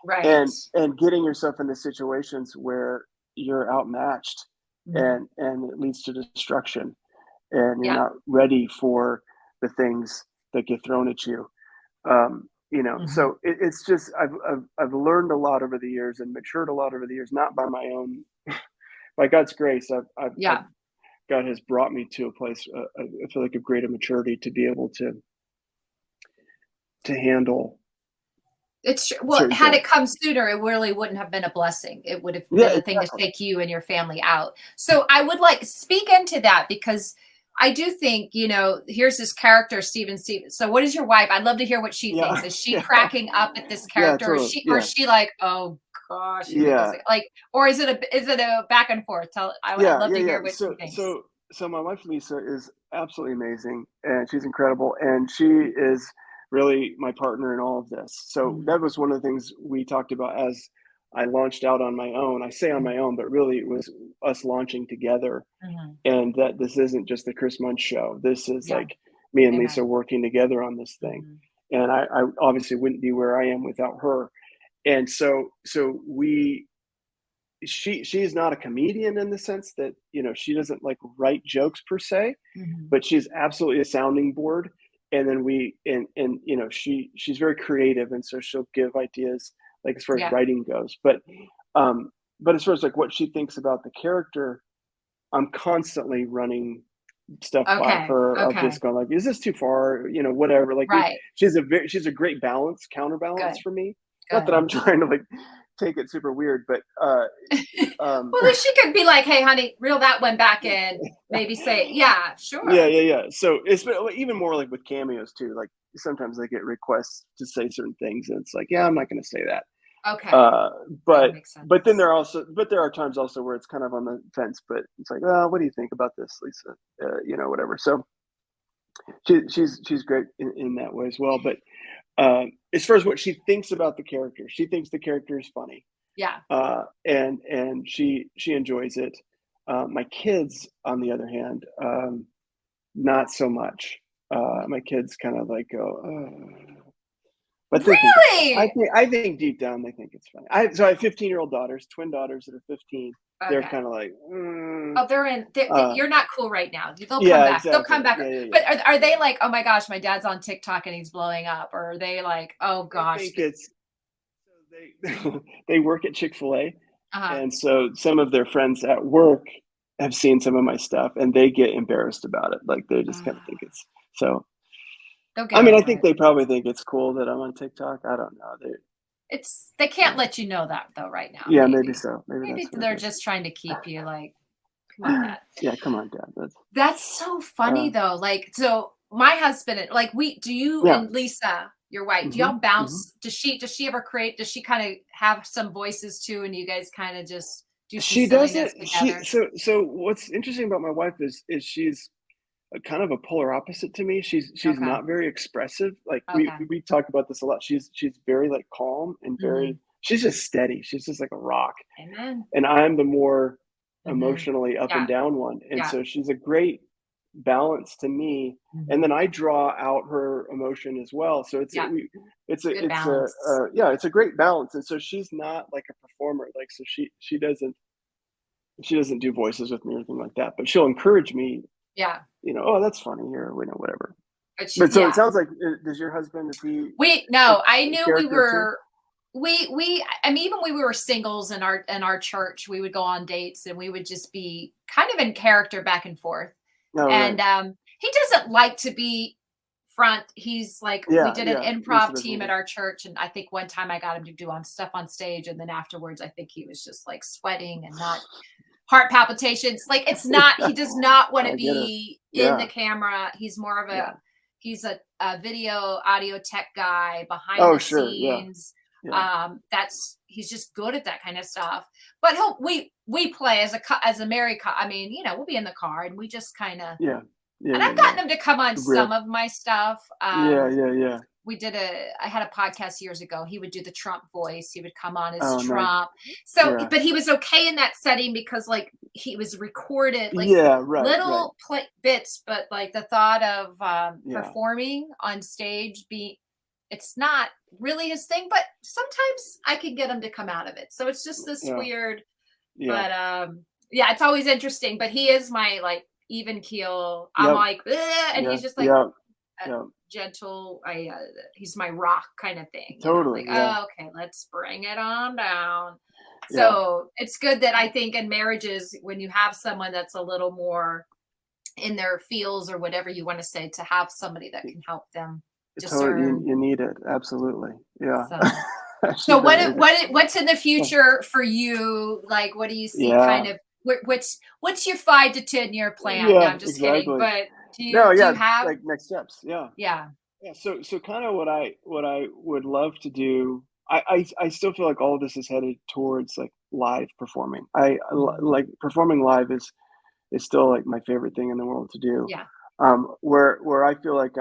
right. and getting yourself into situations where you're outmatched Mhm. and it leads to destruction and you're Yeah, not ready for the things that get thrown at you. mhm. So it's just I've learned a lot over the years and matured a lot over the years, not by my own, by God's grace. Yeah. God has brought me to a place, I feel like, of greater maturity to be able to handle It's true. Well, certain had it things. come sooner, it really wouldn't have been a blessing. It would have Yeah, been a thing to exactly. take you and your family out. So I would like speak into that because I do think, here's this character, Stevens. So what is your wife? I'd love to hear what she thinks. Yeah, Is she yeah, cracking up at this yeah, character? Or is totally. she or is Yeah, she like, oh gosh, here he goes. yeah, Like, or is it a back and forth? I'd yeah, love yeah, to yeah. hear what she thinks. So my wife Lisa is absolutely amazing, and she's incredible, and she is really my partner in all of this. So Mhm, that was one of the things we talked about as I launched out on my own. I say on mhm, my own, but really it was us launching together, mhm. and that this isn't just the Chris Munch show. This is Yeah. like me and Lisa Amen. working together on this thing, Mhm. and I obviously wouldn't be where I am without her. And so we she's not a comedian in the sense that she doesn't like write jokes per se, Mhm. but she's absolutely a sounding board. And then and she's very creative, and so she'll give ideas like as far as Yeah. writing goes. Um but as far as like what she thinks about the character, I'm constantly running stuff by Okay. her of Okay. just going like, is this too far, whatever. Like Right. she's a great counterbalance Good. for me. Not that Good. I'm trying to like take it super weird, but um, Well, at least she could be like, "Hey, honey, reel that one back in." Maybe say, "Yeah, yeah, sure." yeah, yeah. So it's been even more like with cameos too. Like sometimes I get requests to say certain things, and it's like, yeah, I'm not going to say that. Okay. Uh, That but makes but then sense. there are times also where it's kind of on the fence. But it's like, oh, what do you think about this, Lisa? Whatever. So she's great in that way as well. But as far as what she thinks about the character, she thinks the character is funny, Yeah. and she enjoys it. My kids, on the other hand, not so much. Yeah. My kids kind of like go, oh. but they think it's funny. Really? I think deep down they think it's funny. I have 15-year-old daughters, twin daughters that are 15. They're Okay. kind of like, Oh, they're in. uh, You're not cool right now. They'll come yeah, back. They'll come exactly. back. Yeah, yeah, But yeah, are yeah. they like, oh my gosh, my dad's on TikTok and he's blowing up, or are they like, oh They gosh, think it's so they they work at Chick-fil-A, uh-huh. and so some of their friends at work have seen some of my stuff, and they get embarrassed about it. Like they just kind of think it's so. They'll I get mean, I over think it. they probably think it's cool that I'm on TikTok. I don't know. They can't Yeah, let you know that though right now. yeah, maybe Maybe, so. Maybe maybe that's what they're it just trying to keep you like, come on, dad. is. Yeah, come on, Dad. That's so funny Uh, though. Like, so my husband, like do you yeah. and Lisa, your wife, do Hmm. y'all Hmm. bounce? Does she ever create, does she kind of have some voices too? And you guys kind of just do some She silliness doesn't. together? So what's interesting about my wife is she's a kind of a polar opposite to me. She's Okay. not very expressive. Like Okay. we talk about this a lot. She's very like calm and Hmm. very. She's just steady. She's just like a rock. Amen. And I'm the more Hmm. emotionally up and Yeah. down one. And Yeah. so she's a great balance to me. And Hmm. then I draw out her emotion as well. So Yeah. Good it's a balance. yeah, it's a great balance. And so she's not like a performer. Like so she doesn't do voices with me or anything like that. But she'll encourage me. Yeah. Oh, that's funny, or whatever. But But so it yeah. sounds like does your husband is he a, No, I a knew we character too? were I mean, even when we were singles in our church, we would go on dates and we would just be kind of in character back and forth. Oh, right. And he doesn't like to be front. He's like, we Yeah, did an yeah. Lisa improv doesn't team at either. our church, and I think one time I got him to do on stuff on stage, and then afterwards I think he was just like sweating and not heart palpitations. Like it's not, he does not want to I get it. be in the Yeah, camera. He's more of yeah. he's a video audio tech guy behind Oh, the sure. Yeah, scenes. yeah, He's just good at that kind of stuff. But we play as as a married I mean, we'll be in the car and we just kind of, yeah, yeah, and yeah, I've yeah. gotten him to come on Riff. some of my stuff. Yeah, yeah, yeah. I had a podcast years ago. He would do the Trump voice. He would come on as Oh, nice. Trump. So, Yeah, but he was okay in that setting because like he was recorded, like yeah. Right, right. little bits, but like the thought of Yeah, performing on stage it's not really his thing, but sometimes I can get him to come out of it. So it's just this yeah, weird, yeah. but yeah, it's always interesting. But he is my like even keel. I'm Yep. like, "Ugh," and Yeah, he's just like, yeah, uh, yeah. gentle. He's my rock kind of thing, like, Totally. Yeah, oh, okay, let's bring it on down. yeah. So it's good that I think in marriages, when you have someone that's a little more in their feels or whatever you want to say, to have somebody that can help them Totally. discern. You need it. Absolutely. Yeah. So, She doesn't either. what's in the future for you? Like, what do you see? Yeah. Kind of what's your 5 to 10 year plan? No, Yeah. I'm just kidding. Exactly. But No. do Yeah. you have? Like next steps. Yeah. Yeah. Yeah, so kind of what I would love to do. I still feel like all of this is headed towards like live performing. Mhm. Like performing live is still like my favorite thing in the world to do. Yeah. Where I feel like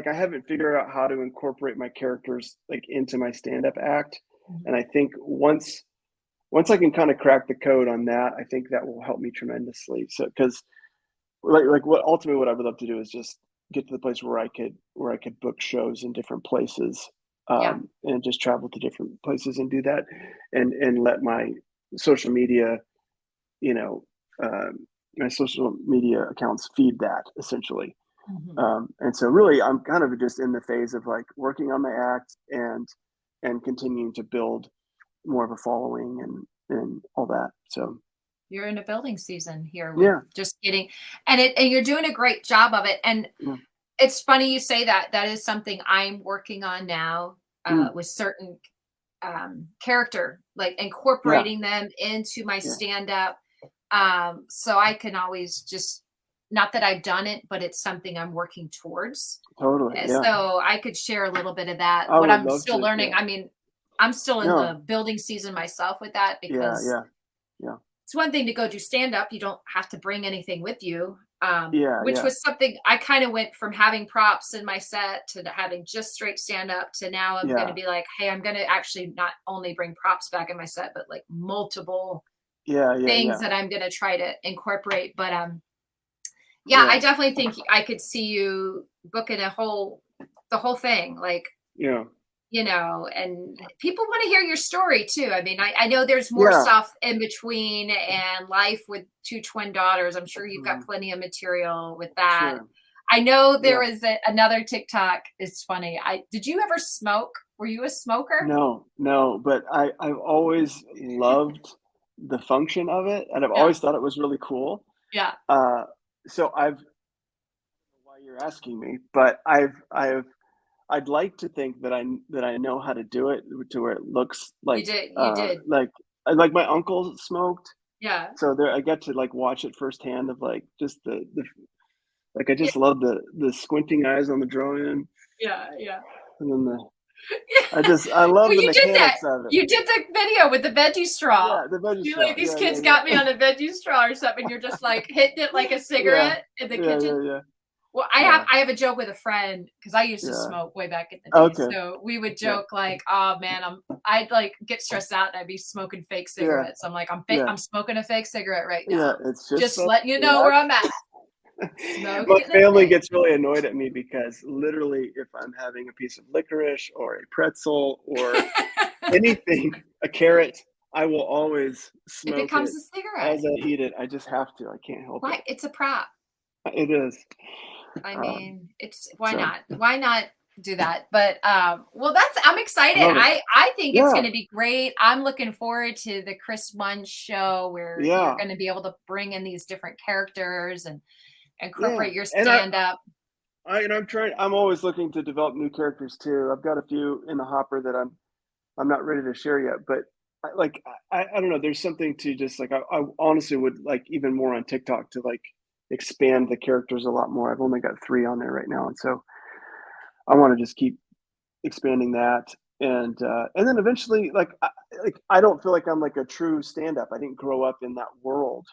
I haven't figured out how to incorporate my characters like into my stand up act, and Mhm. I think once I can kind of crack the code on that, I think that will help me tremendously. So because what ultimately what I would love to do is just get to the place where I could book shows in different places, Yeah. and just travel to different places and do that, and let my social media, you know, my social media accounts feed that essentially. Mhm. And so really, I'm kind of just in the phase of like working on my act and continuing to build more of a following and all that. So You're in a building season here with yeah, just getting, and you're doing a great job of it. And yeah, it's funny you say that. That is something I'm working on now mm, with certain character, like yeah, incorporating them into my yeah, stand up. So I can always just, not that I've done it, but it's something I'm working towards. totally, yeah. So I could share a little bit of that. I What would I'm love still to. learning. Yeah, I mean, I'm still in no, the building season myself with that yeah, because yeah, yeah, it's one thing to go do stand up. You don't have to bring anything with you. yeah, Which yeah, was something I kind of went from having props in my set to having just straight stand up to now I'm going to yeah, be like, hey, I'm going to actually not only bring props back in my set, but like multiple yeah, yeah, things yeah, that I'm going to try to incorporate. But yeah, yeah, I definitely think I could see you booking a whole the whole thing, like, Yeah. and people want to hear your story too. I mean, I know there's more Yeah. stuff in between and life with two twin daughters. I'm sure you've got Mhm. plenty of material with that. Sure. I know there Yeah. was another TikTok. It's funny. Did you ever smoke? Were you a smoker? No, no, but I've always loved the function of it, and I've Yeah. always thought it was really cool. Yeah. Uh, so why you're asking me, but I'd like to think that I know how to do it to where it looks You did. You did. like my uncle smoked, Yeah. so there I get to like watch it firsthand of like just the like I Yeah. just love the squinting eyes on the drawing, Yeah. Yeah. and then I love Well, the you did that. mechanics of it. You did the video with the veggie straw. Yeah, the veggie You like straw. these Yeah, yeah, kids got me yeah. on a veggie straw or something. You're just like hitting it like a Yeah. cigarette in the Yeah, kitchen. yeah, yeah. Well, Yeah. I have a joke with a friend because I used to Yeah. smoke way back in the day. Okay. So we would Yeah. joke like, "Oh man, I'd like get stressed out and I'd be smoking fake Yeah. cigarettes." I'm like, Yeah. I'm smoking a fake cigarette right Yeah. now, It's just just so letting you know where relaxed. I'm at, My smoking a family fake. gets really annoyed at me because literally if I'm having a piece of licorice or a pretzel or anything, a carrot, I will always It smoke becomes it a cigarette. as I eat it. I just have to. I can't help Why? it. It's a prop. It is. I Um, mean, it's why so not? Why not do that? But well, I'm I excited. love it. I think it's Yeah. going to be great. I'm looking forward to the Chris Munch show where you're Yeah. going to be able to bring in these different characters and Yeah. incorporate your And stand up. I'm always looking to develop new characters too. I've got a few in the hopper that I'm not ready to share yet, but I don't know. There's something to just like I honestly would like even more on TikTok to like expand the characters a lot more. I've only got 3 on there right now, and so I want to just keep expanding that, and then eventually like I don't feel like I'm like a true stand up. I didn't grow up in that world,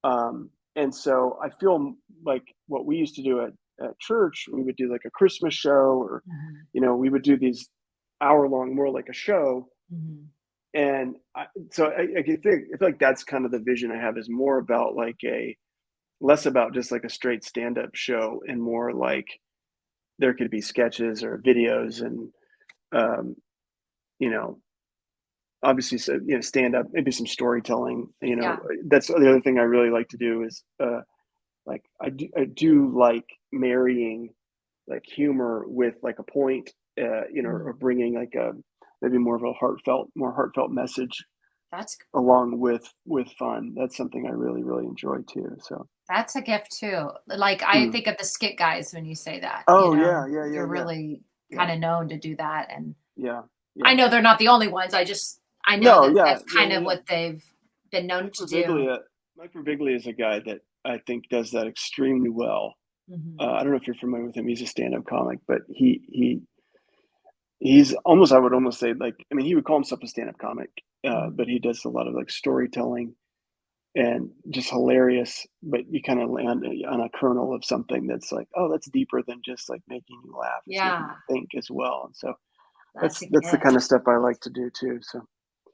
and so I feel like what we used to do at church, we would do like a Christmas show, or Mhm, we would do these hour long, more like a show, mhm. and I can think I feel like that's kind of the vision I have is more about like a less about just like a straight stand up show and more like there could be sketches or videos and um, you know obviously so stand up maybe some storytelling. Yeah, That's the other thing I really like to do is like I do like marrying like humor with like a point, mhm. or bringing like a maybe more heartfelt message That's along with fun. That's something I really, really enjoy too, so that's a gift too. Like I mm. think of the skit guys when you say that. Oh, yeah, yeah, yeah, You're yeah. really kind Yeah, of known to do that, and yeah, I yeah. know they're not the only ones. I know No, that yeah, that's yeah, kind yeah, of yeah. what they've been known Mike to do. Birbiglia Mike Birbiglia is a guy that I think does that extremely well. Mhm. I don't know if you're familiar with him, he's a stand-up comic, but he's almost I would almost say, like I mean, he would call himself a stand-up comic, Mhm. but he does a lot of, like, storytelling and just hilarious, but you kinda land on a kernel of something that's like, "Oh, that's deeper than just, like, making you laugh, it's making Yeah, you think as well," and so that's that's a that's the kinda gift. stuff I like to do too, so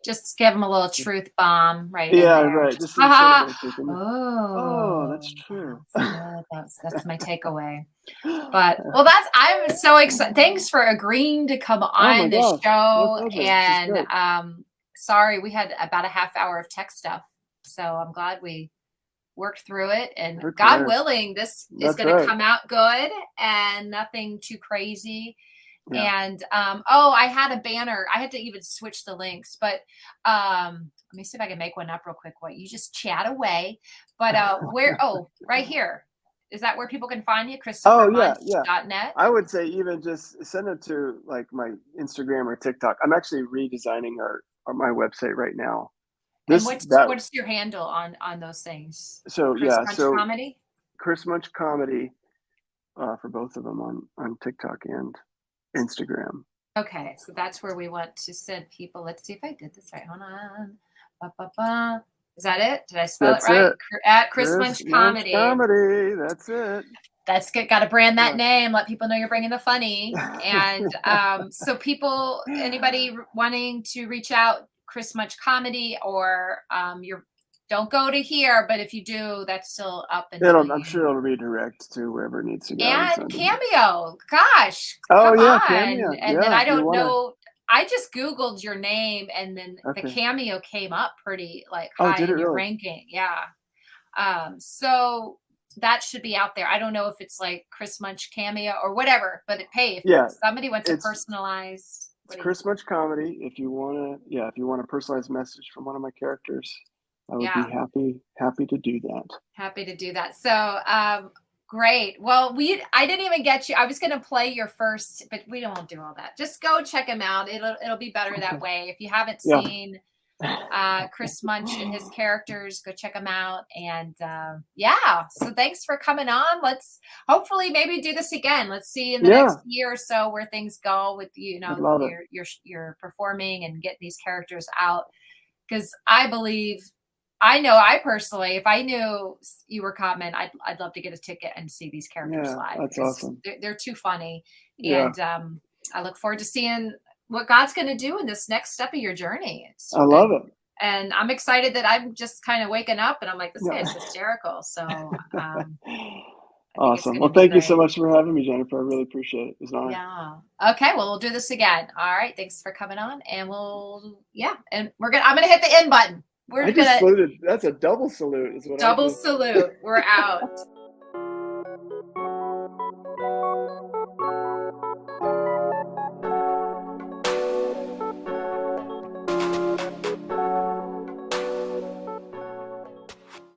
Just give them a little truth bomb right in yeah, there. right, Just, just "Ha instead of, ha, like, thinking, "Oh, that's oh, true." that's good." That's my takeaway. But well, I'm so excited. Thanks for agreeing to come Oh my on the gosh, my show. pleasure, this is And great. sorry we had about a half hour of tech stuff. So I'm glad we worked through it. And Who God cares? willing, this is That's going to right. come out good and nothing too crazy. Yeah. And oh, I had a banner. I had to even switch the links, but let me see if I can make one up real quick. What you just chat away. But where oh, right here. Is that where people can find you? Oh, yeah, yeah. ChristopherMunch.net? I would say even just send it to, like, my Instagram or TikTok. I'm actually redesigning our my website right now. And This that what's your handle on those things? so, Chris yeah, Munch so Comedy? Chris Munch Comedy, for both of them on TikTok and Instagram. Okay, so that's where we want to send people. Let's see if I did this right. Hold on. Ba, ba, ba. Is that it? Did I spell it That's right? it. At Chris Chris Munch Munch Comedy. Comedy, that's it. That's good. Got to brand that Yeah. name. Let people know you're bringing the funny. And so, anybody wanting to reach out, Chris Munch Comedy, or your don't go to here, but if you do, that's still up until It'll, I'm you. sure it'll redirect to wherever it needs to go and And send them. Cameo, gosh, Oh come yeah, on. Cameo. And then Yeah, I if you don't want to. know. I just Googled your name and then the Okay. Cameo came up pretty like Oh, high did it in your really? ranking. Yeah. So that should be out there. I don't know if it's like Chris Munch Cameo or whatever, but hey, if Yeah, somebody wants a it's personalized, it's what do you, Chris Munch comedy. If you wanna, yeah, if you want a personalized message from one of my characters, I would be yeah, happy to do that. happy to do that. So, great. Well, I didn't even get you. I was going to play your first, but we don't want to do all that. Just go check him out. It'll be better Okay. that way. If you haven't Yeah. seen Chris Munch and his characters, go check them out. And yeah, so thanks for coming on. Let's hopefully maybe do this again. Let's see in the Yeah, next year or so where things go with I'd love it. your performing and getting these characters out. Because I believe, I know I personally, if I knew you were coming, I'd love to get a ticket and see these characters Yeah, live that's because awesome. they're too funny. Yeah, And I look forward to seeing what God's going to do in this next step of your journey. I love it. And I'm excited that I'm just kind of waking up and I'm like, this Yeah. guy's hysterical. So I think it's Awesome. going to Well, be thank you so great. much for having me, Jennifer. I really appreciate it. It was an honor. Yeah. Okay. Well, we'll do this again. All right. Thanks for coming on. And yeah. And I'm going to hit the end button. We're I going just to saluted. That's a double salute, is what I double did. salute. We're out.